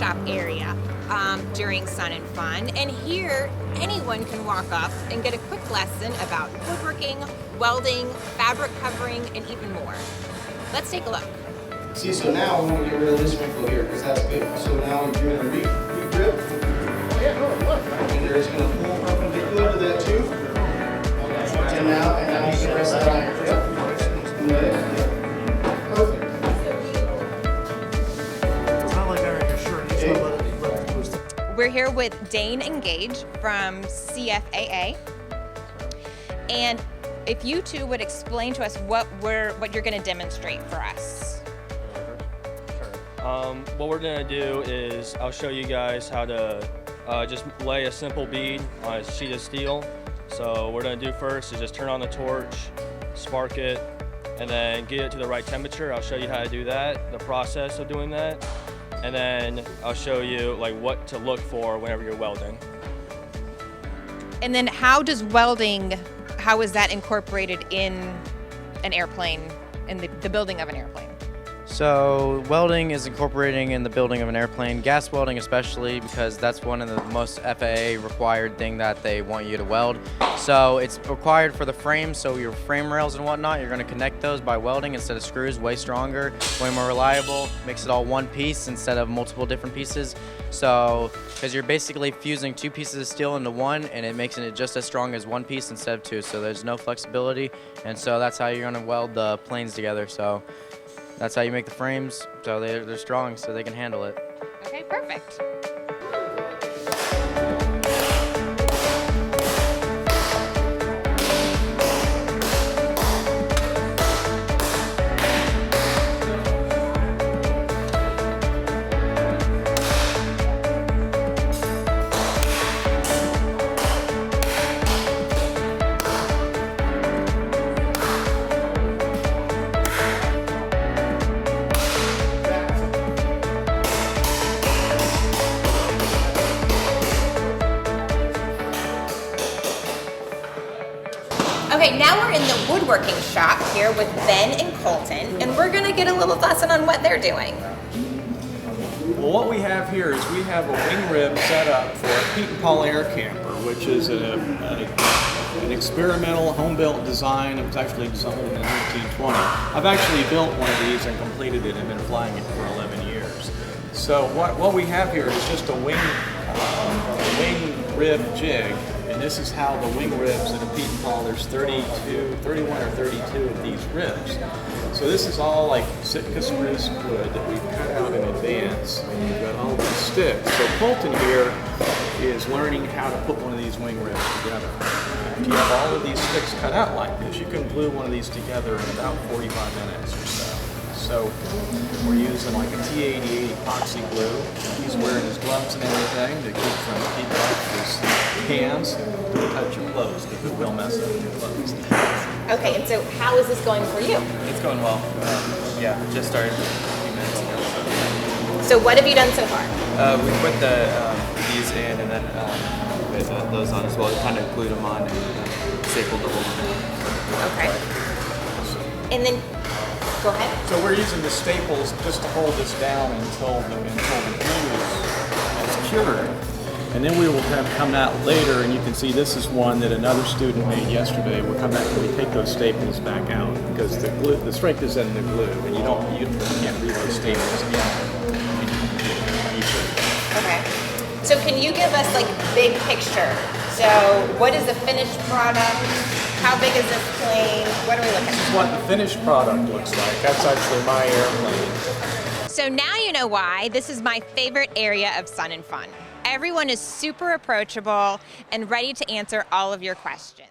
workshop area during Sun and Fun. And here, anyone can walk up and get a quick lesson about woodworking, welding, fabric covering, and even more. Let's take a look. See, so now I want to get rid of this wrinkle here because that's good. So now you're going to re-grip. And there's going to pull perpendicular to that too. And now you can rest that iron. Perfect. It's not like ironing your shirt. You just let it twist. We're here with Dane and Gage from CFAA. And if you two would explain to us what you're going to demonstrate for us. What we're going to do is I'll show you guys how to just lay a simple bead on a sheet of steel. So what we're going to do first is just turn on the torch, spark it, and then get it to the right temperature. I'll show you how to do that, the process of doing that, and then I'll show you like what to look for whenever you're welding. And then how is that incorporated in an airplane, in the building of an airplane? So welding is incorporating in the building of an airplane, gas welding especially, because that's one of the most FAA required thing that they want you to weld. So it's required for the frame, so your frame rails and whatnot, you're going to connect those by welding instead of screws, way stronger, way more reliable, makes it all one piece instead of multiple different pieces. So, because you're basically fusing two pieces of steel into one, and it makes it just as strong as one piece instead of two, so there's no flexibility, and so that's how you're going to weld the planes together. So that's how you make the frames, so they're strong so they can handle it. Okay, perfect. Okay, now we're in the woodworking shop here with Ben and Colton, and we're gonna get a little lesson on what they're doing. Well, what we have here is we have a wing rib set up for a Pete and Paul air camper, which is an experimental home-built design. It was actually designed in 1920. I've actually built one of these and completed it and been flying it for 11 years. So what we have here is just a wing rib jig. And this is how the wing ribs in a Pete and Paul, there's 31 or 32 of these ribs. So this is all like Sitka spruce wood that we've cut out in advance, and you've got all these sticks. So Colton here is learning how to put one of these wing ribs together. If you have all of these sticks cut out like this, you can glue one of these together in about 45 minutes or so. So we're using like a T88 epoxy glue. He's wearing his gloves and everything to keep off his hands. Don't touch your clothes because it will mess up your clothes. Okay, and so how is this going for you? It's going well. Yeah, just started a few minutes ago. So what have you done so far? We put these in and then with those on as well. We kind of glued them on and stapled the whole thing. Okay. And then, go ahead. So we're using the staples just to hold this down until the glue is cured. And then we will have come out later, and you can see this is one that another student made yesterday. We'll come back and we take those staples back out because the strength is in the glue, and you can't read those staples again. Okay. So can you give us like big picture? So what is the finished product? How big is this plane? What are we looking at? This is what the finished product looks like. That's actually my airplane. So now you know why this is my favorite area of Sun and Fun. Everyone is super approachable and ready to answer all of your questions.